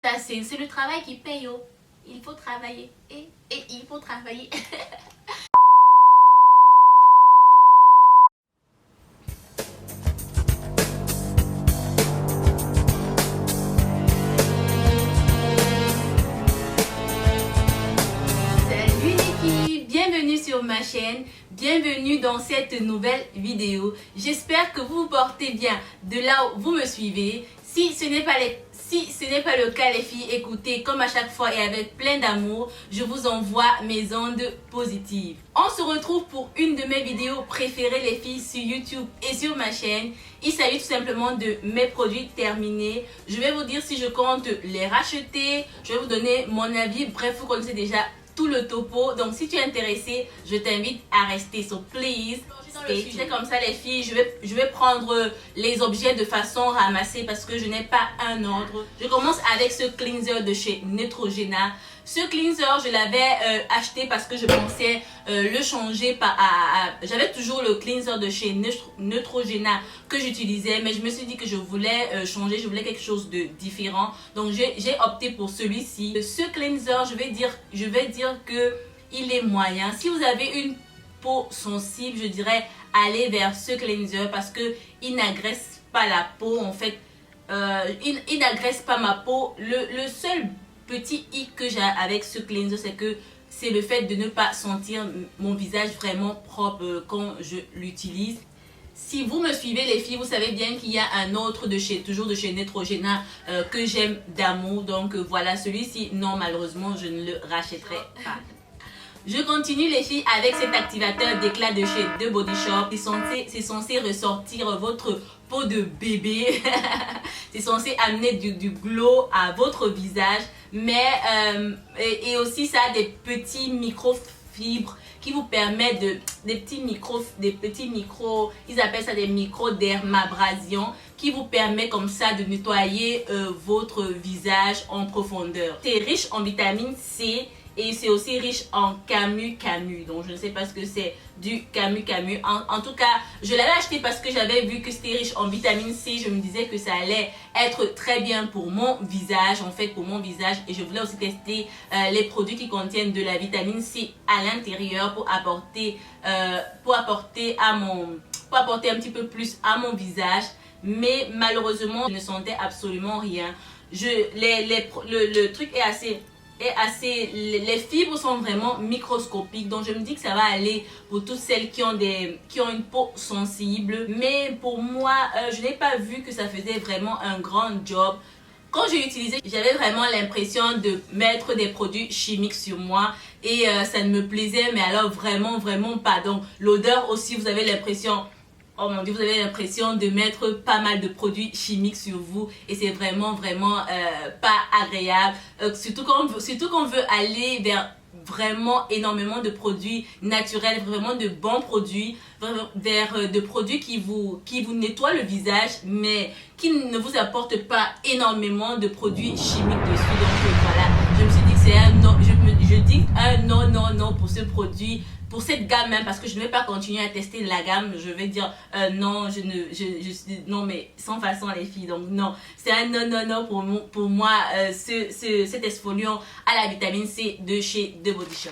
C'est le travail qui paye. Oh. Il faut travailler. Et il faut travailler. Salut les filles, bienvenue sur ma chaîne. Bienvenue dans cette nouvelle vidéo. J'espère que vous vous portez bien de là où vous me suivez. Si ce n'est pas le cas les filles, écoutez, comme à chaque fois et avec plein d'amour, je vous envoie mes ondes positives. On se retrouve pour une de mes vidéos préférées les filles sur YouTube et sur ma chaîne. Il s'agit tout simplement de mes produits terminés. Je vais vous dire si je compte les racheter, je vais vous donner mon avis. Bref, vous connaissez déjà tout le topo. Donc si tu es intéressé, je t'invite à rester. So please stay. Comme ça les filles, je vais prendre les objets de façon ramassée parce que je n'ai pas un ordre. Je commence avec ce cleanser de chez Neutrogena. Ce cleanser, je l'avais acheté parce que je pensais le changer j'avais toujours le cleanser de chez Neutrogena que j'utilisais, mais je me suis dit que je voulais changer, je voulais quelque chose de différent. Donc j'ai opté pour celui-ci. Ce cleanser, je vais dire que il est moyen. Si vous avez une peau sensible, je dirais aller vers ce cleanser parce que il n'agresse pas la peau. En fait, il n'agresse pas ma peau. Le seul petit hic que j'ai avec ce cleanser, c'est que c'est le fait de ne pas sentir mon visage vraiment propre quand je l'utilise. Si vous me suivez les filles, vous savez bien qu'il y a un autre toujours de chez Neutrogena que j'aime d'amour. Donc voilà, celui-ci, non, malheureusement, je ne le rachèterai pas. Je continue les filles avec cet activateur d'éclat de chez The Body Shop. C'est censé ressortir votre peau de bébé. C'est censé amener du glow à votre visage. Mais et aussi ça a des petits microfibres qui vous permettent des petits micros, ils appellent ça des microdermabrasions, qui vous permet comme ça de nettoyer votre visage en profondeur. C'est riche en vitamine C. Et c'est aussi riche en camu. Donc je ne sais pas ce que c'est du camu. En tout cas, je l'avais acheté parce que j'avais vu que c'était riche en vitamine C. Je me disais que ça allait être très bien pour mon visage. En fait, pour mon visage. Et je voulais aussi tester les produits qui contiennent de la vitamine C à l'intérieur pour apporter un petit peu plus à mon visage. Mais malheureusement, je ne sentais absolument rien. Le truc est assez... les fibres sont vraiment microscopiques, donc je me dis que ça va aller pour toutes celles qui ont une peau sensible. Mais pour moi, je n'ai pas vu que ça faisait vraiment un grand job. Quand j'ai utilisé, j'avais vraiment l'impression de mettre des produits chimiques sur moi et ça ne me plaisait, mais alors vraiment pas. Donc l'odeur aussi, vous avez l'impression... Oh mon Dieu, vous avez l'impression de mettre pas mal de produits chimiques sur vous et c'est vraiment pas agréable. Surtout qu'on veut aller vers vraiment énormément de produits naturels, vraiment de bons produits, vers de produits qui vous nettoient le visage mais qui ne vous apportent pas énormément de produits chimiques dessus. Donc voilà, je me suis dit que c'est un non, je dis un non pour ce produit. Pour cette gamme même, parce que je ne vais pas continuer à tester la gamme, je vais dire non, non mais sans façon les filles, donc non, c'est un non pour moi, cet exfoliant à la vitamine C de chez The Body Shop.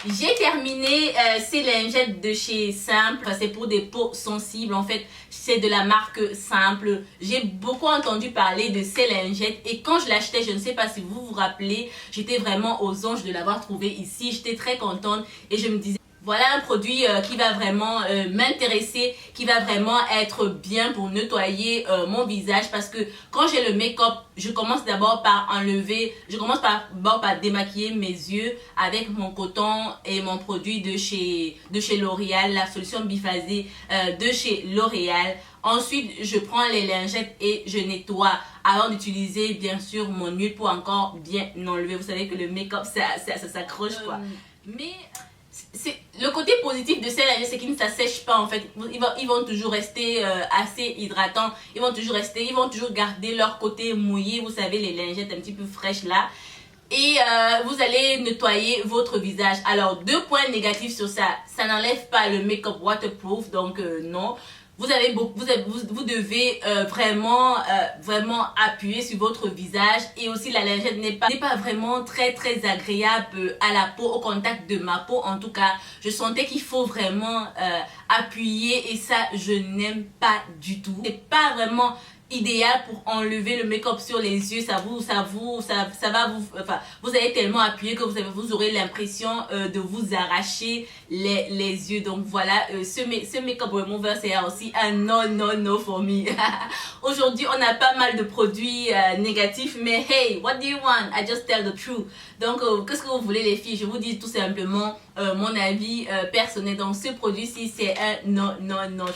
J'ai terminé ces lingettes de chez Simple, c'est pour des peaux sensibles, en fait c'est de la marque Simple. J'ai beaucoup entendu parler de ces lingettes et quand je l'achetais, je ne sais pas si vous vous rappelez, j'étais vraiment aux anges de l'avoir trouvé ici, j'étais très contente et je me disais voilà un produit qui va vraiment m'intéresser, qui va vraiment être bien pour nettoyer mon visage parce que quand j'ai le make-up, je commence d'abord par par démaquiller mes yeux avec mon coton et mon produit de chez L'Oréal, la solution biphasée de chez L'Oréal. Ensuite, je prends les lingettes et je nettoie avant d'utiliser bien sûr mon huile pour encore bien enlever. Vous savez que le make-up ça s'accroche quoi. Mais le côté positif de ces lingettes, c'est qu'ils ne s'assèchent pas en fait. Ils vont toujours rester assez hydratants. Ils vont toujours garder leur côté mouillé. Vous savez, les lingettes un petit peu fraîches là. Et vous allez nettoyer votre visage. Alors, 2 points négatifs sur ça. Ça n'enlève pas le make-up waterproof. Donc, non. vous devez vraiment appuyer sur votre visage. Et aussi la lingette n'est pas vraiment très agréable à la peau, au contact de ma peau. En tout cas, je sentais qu'il faut vraiment appuyer, et ça je n'aime pas du tout. C'est pas vraiment idéal pour enlever le make-up sur les yeux. Ça va vous, enfin, vous allez tellement appuyer que vous aurez l'impression de vous arracher les yeux. Donc voilà, ce make-up remover, c'est aussi un no for me. Aujourd'hui, on a pas mal de produits négatifs, mais hey, what do you want? I just tell the truth. Donc qu'est-ce que vous voulez, les filles? Je vous dis tout simplement mon avis personnel. Donc ce produit-ci, c'est un non,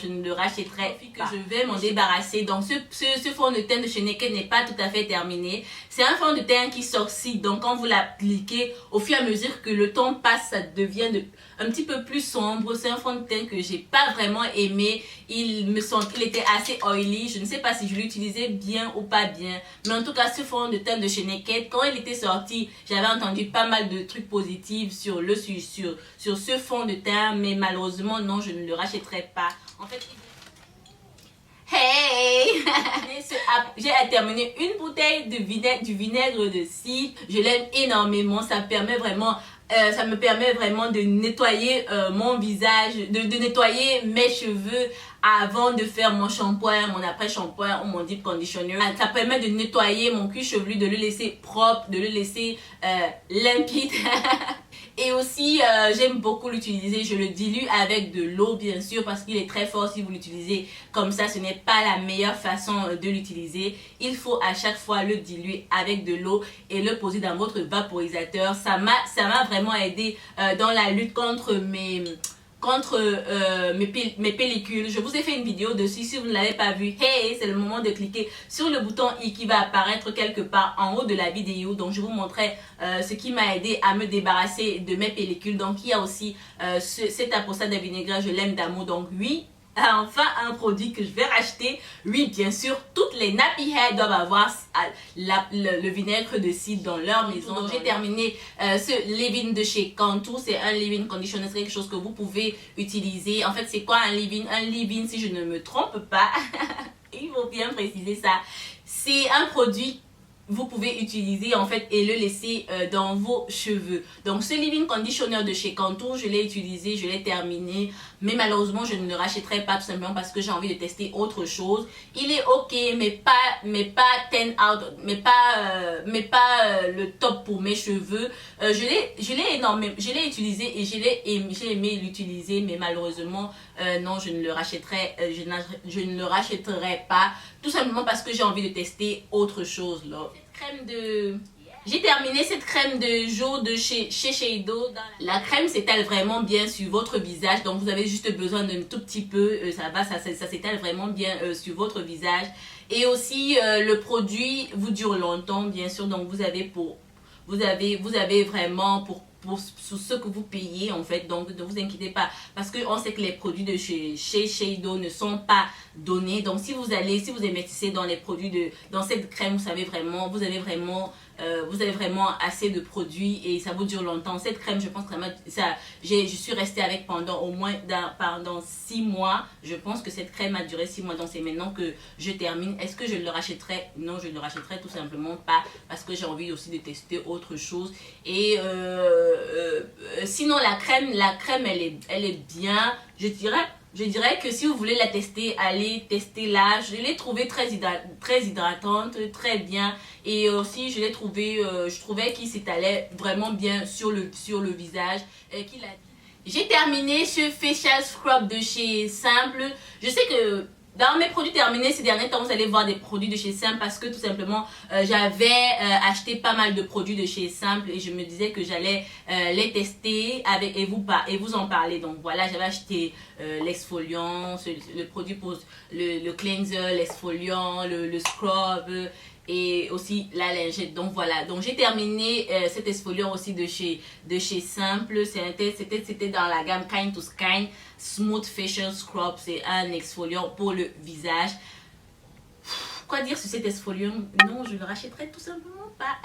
je ne le rachèterai que je vais m'en débarrasser. Donc ce fond de teint de chez Naked n'est pas tout à fait terminé. C'est un fond de teint qui s'oxyde. Donc quand vous l'appliquez, au fur et à mesure que le temps passe, ça devient un petit peu plus sombre. C'est un fond de teint que j'ai pas vraiment aimé. Il était assez oily. Je ne sais pas si je l'utilisais bien ou pas bien. Mais en tout cas, ce fond de teint de chez Naked, quand il était sorti, j'avais entendu pas mal de trucs positifs sur ce fond de teint. Mais malheureusement, non, je ne le rachèterai pas. En fait, hey! J'ai terminé une bouteille du vinaigre de cidre. Je l'aime énormément. Ça me permet vraiment de nettoyer mon visage, de nettoyer mes cheveux avant de faire mon shampoing, mon après-shampoing ou mon deep conditioner. Ça permet de nettoyer mon cuir chevelu, de le laisser propre, de le laisser limpide. Et aussi, j'aime beaucoup l'utiliser. Je le dilue avec de l'eau, bien sûr, parce qu'il est très fort. Si vous l'utilisez comme ça, ce n'est pas la meilleure façon de l'utiliser. Il faut à chaque fois le diluer avec de l'eau et le poser dans votre vaporisateur. Ça m'a vraiment aidé dans la lutte contre mes pellicules. Je vous ai fait une vidéo dessus. Si vous ne l'avez pas vu, hey, c'est le moment de cliquer sur le bouton i qui va apparaître quelque part en haut de la vidéo. Donc je vous montrerai ce qui m'a aidé à me débarrasser de mes pellicules. Donc il y a aussi cet apostade de vinaigre, je l'aime d'amour. Donc oui, enfin un produit que je vais racheter. Oui, bien sûr, toutes les nappy hair doivent avoir le vinaigre de cidre dans leur maison. Donc j'ai terminé ce leave-in de chez Cantu. C'est un leave-in conditioner, c'est quelque chose que vous pouvez utiliser. En fait, c'est quoi un leave-in? Un leave-in, si je ne me trompe pas, il faut bien préciser ça, c'est un produit vous pouvez utiliser en fait et le laisser dans vos cheveux. Donc ce leave-in conditioner de chez Cantu, je l'ai utilisé, je l'ai terminé, mais malheureusement je ne le rachèterai pas, tout simplement parce que j'ai envie de tester autre chose. Il est ok, mais pas 10 out, mais pas le top pour mes cheveux. Je l'ai utilisé et j'ai aimé l'utiliser, mais malheureusement non, je ne le rachèterai, je ne le rachèterai pas, tout simplement parce que j'ai envie de tester autre chose là. J'ai terminé cette crème de jour de chez Shiseido. La crème s'étale vraiment bien sur votre visage, donc vous avez juste besoin d'un tout petit peu, ça s'étale vraiment bien sur votre visage. Et aussi le produit vous dure longtemps, bien sûr, donc vous avez vraiment pour ce que vous payez en fait. Donc ne vous inquiétez pas, parce que on sait que les produits de chez Shiseido ne sont pas donnés. Donc si vous investissez dans les produits dans cette crème, vous avez vraiment assez de produits et ça vous dure longtemps. Cette crème, je pense vraiment je suis restée avec pendant au moins pendant 6 mois. Je pense que cette crème a duré 6 mois, donc c'est maintenant que je termine. Est-ce que je le rachèterai? Non, je ne le rachèterai tout simplement pas, parce que j'ai envie aussi de tester autre chose. Et sinon la crème elle est bien. Je dirais que si vous voulez la tester, allez tester là. Je l'ai trouvée très hydratante, très bien. Et aussi je trouvais qu'il s'étalait vraiment bien sur le visage. J'ai terminé ce facial scrub de chez Simple. Je sais que dans mes produits terminés ces derniers temps, vous allez voir des produits de chez Simple, parce que tout simplement j'avais acheté pas mal de produits de chez Simple et je me disais que j'allais les tester et vous en parler. Donc voilà, j'avais acheté l'exfoliant, le produit pour le cleanser, l'exfoliant, le scrub et aussi la lingette. Donc voilà, donc j'ai terminé cet exfoliant aussi de chez Simple. C'était dans la gamme Kind to Skin Smooth Facial Scrub. C'est un exfoliant pour le visage. Quoi dire sur cet exfoliant? Non, je le rachèterai tout simplement pas.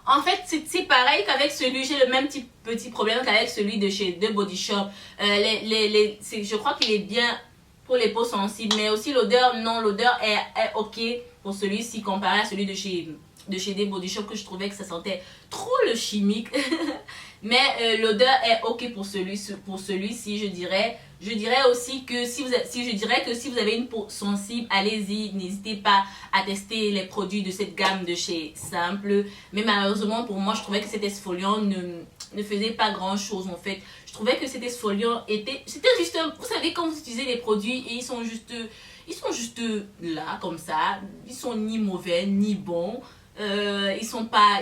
En fait, c'est pareil qu'avec celui, j'ai le même petit problème qu'avec celui de chez The Body Shop. Je crois qu'il est bien pour les peaux sensibles, mais aussi l'odeur, non, l'odeur est ok pour celui-ci comparé à celui de chez The Body Shop que je trouvais que ça sentait trop le chimique. Mais l'odeur est ok pour celui-ci, je dirais. Je dirais aussi que si vous avez une peau sensible, allez-y, n'hésitez pas à tester les produits de cette gamme de chez Simple. Mais malheureusement pour moi, je trouvais que cet exfoliant ne faisait pas grand chose en fait. Je trouvais que cet exfoliant c'était juste, vous savez quand vous utilisez les produits et ils sont juste là comme ça, ils sont ni mauvais ni bons. Ils sont pas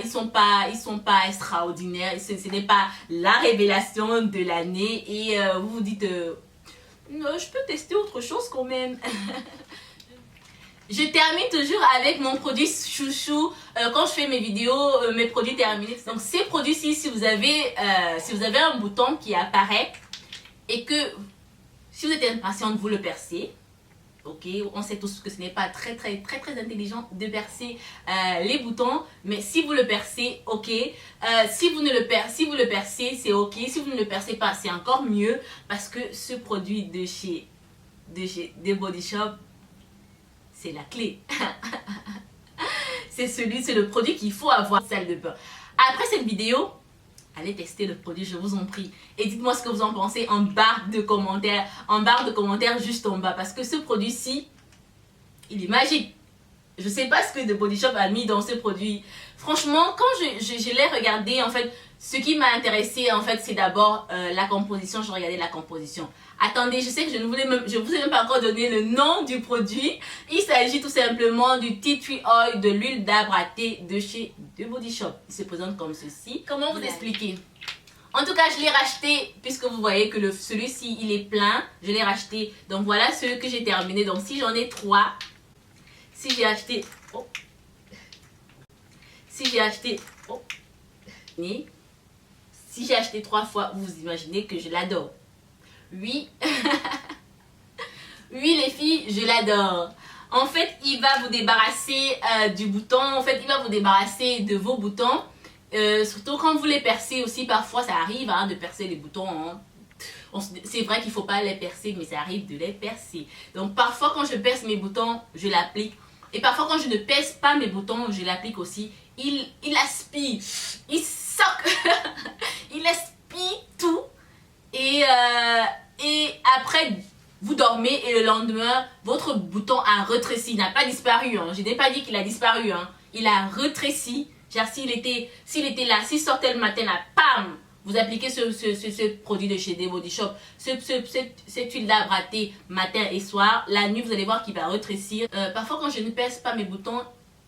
extraordinaires, ce n'est pas la révélation de l'année et vous vous dites non, je peux tester autre chose quand même. Je termine toujours avec mon produit chouchou quand je fais mes vidéos, mes produits terminés. Donc ces produits-ci, si vous avez un bouton qui apparaît et que si vous êtes impatiente, vous le percez. Ok, on sait tous que ce n'est pas très intelligent de percer les boutons, mais si vous le percez, ok. Si vous le percez, c'est ok. Si vous ne le percez pas, c'est encore mieux parce que ce produit de chez The Body Shop, c'est la clé. C'est le produit qu'il faut avoir, salle de bain. Après cette vidéo, allez tester le produit, je vous en prie. Et dites-moi ce que vous en pensez en barre de commentaires. En barre de commentaires juste en bas. Parce que ce produit-ci, il est magique. Je ne sais pas ce que The Body Shop a mis dans ce produit. Franchement, quand je l'ai regardé, en fait, ce qui m'a intéressé, en fait, c'est d'abord la composition. Je regardais la composition. Attendez, je sais que je ne vous ai même pas encore donné le nom du produit. Il s'agit tout simplement du Tea Tree Oil, de l'huile d'arbre à thé de chez The Body Shop. Il se présente comme ceci. Comment vous expliquer? En tout cas, je l'ai racheté puisque vous voyez que celui-ci, il est plein. Je l'ai racheté. Donc voilà ce que j'ai terminé. Donc si j'en ai 3, si j'ai acheté 3 fois, vous imaginez que je l'adore. Oui, oui les filles, je l'adore. En fait, il va vous débarrasser du bouton. En fait, il va vous débarrasser de vos boutons. Surtout quand vous les percez aussi, parfois ça arrive hein, de percer les boutons. Hein. C'est vrai qu'il ne faut pas les percer, mais ça arrive de les percer. Donc parfois quand je perce mes boutons, je l'applique. Et parfois quand je ne perce pas mes boutons, je l'applique aussi. Il aspire, il soque, il aspire tout. Et après, vous dormez et le lendemain, votre bouton a rétréci. Il n'a pas disparu. Hein. Je n'ai pas dit qu'il a disparu. Hein. Il a rétréci. Genre, s'il était là, s'il sortait le matin, là, pam, vous appliquez ce produit de chez The Body Shop, cette huile d'arbre à thé matin et soir. La nuit, vous allez voir qu'il va rétrécir. Parfois, quand je ne perce pas mes boutons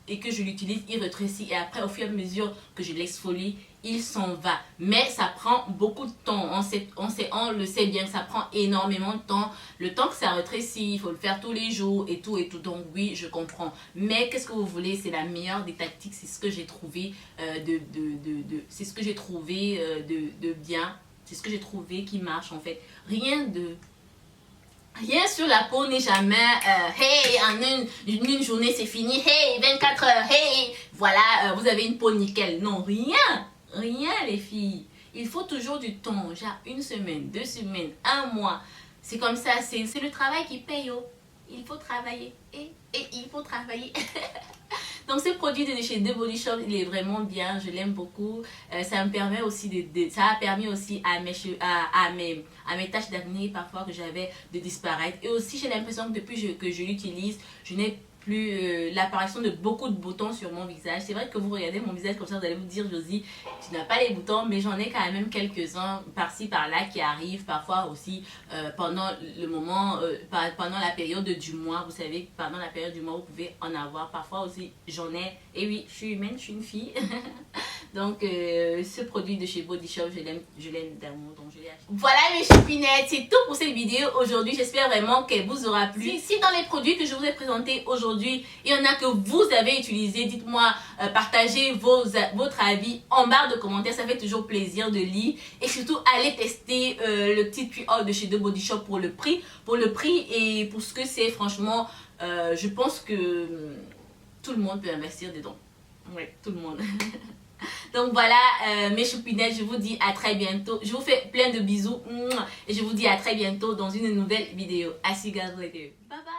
et que je l'utilise, il rétrécit. Et après, au fur et à mesure que je l'exfolie, il s'en va. Mais ça prend beaucoup de temps. On le sait bien que ça prend énormément de temps. Le temps que ça rétrécit, il faut le faire tous les jours et tout. Donc oui, je comprends. Mais qu'est-ce que vous voulez? C'est la meilleure des tactiques. C'est ce que j'ai trouvé c'est ce que j'ai trouvé de bien. C'est ce que j'ai trouvé qui marche en fait. Rien sur la peau n'est jamais hey, en une journée c'est fini, hey, 24 heures, hey, voilà, vous avez une peau nickel. Non, rien les filles. Il faut toujours du temps, genre 1 semaine, 2 semaines, 1 mois. C'est comme ça, c'est le travail qui paye. Oh. Il faut travailler et il faut travailler. Donc ce produit de chez The Body Shop, il est vraiment bien, je l'aime beaucoup. Ça me permet aussi ça a permis aussi à mes taches d'acné parfois que j'avais de disparaître. Et aussi j'ai l'impression que depuis que je l'utilise, je n'ai plus l'apparition de beaucoup de boutons sur mon visage. C'est vrai que vous regardez mon visage comme ça, vous allez vous dire Josie, tu n'as pas les boutons, mais j'en ai quand même quelques-uns par-ci par-là qui arrivent parfois aussi pendant le moment, pendant la période du mois. Vous savez, pendant la période du mois, vous pouvez en avoir. Parfois aussi, j'en ai. Et oui, je suis humaine, je suis une fille. Donc, ce produit de chez Body Shop, je l'aime d'amour, donc je l'ai acheté. Voilà mes choupinettes, c'est tout pour cette vidéo aujourd'hui. J'espère vraiment qu'elle vous aura plu. Si dans les produits que je vous ai présentés aujourd'hui, il y en a que vous avez utilisé, dites-moi, partagez votre avis en barre de commentaires. Ça fait toujours plaisir de lire. Et surtout, allez tester le petit tuyau de chez The Body Shop pour le prix. Pour le prix et pour ce que c'est, franchement, je pense que tout le monde peut investir dedans. Oui, tout le monde. Donc voilà, mes choupinettes, je vous dis à très bientôt. Je vous fais plein de bisous et je vous dis à très bientôt dans une nouvelle vidéo. Bye bye.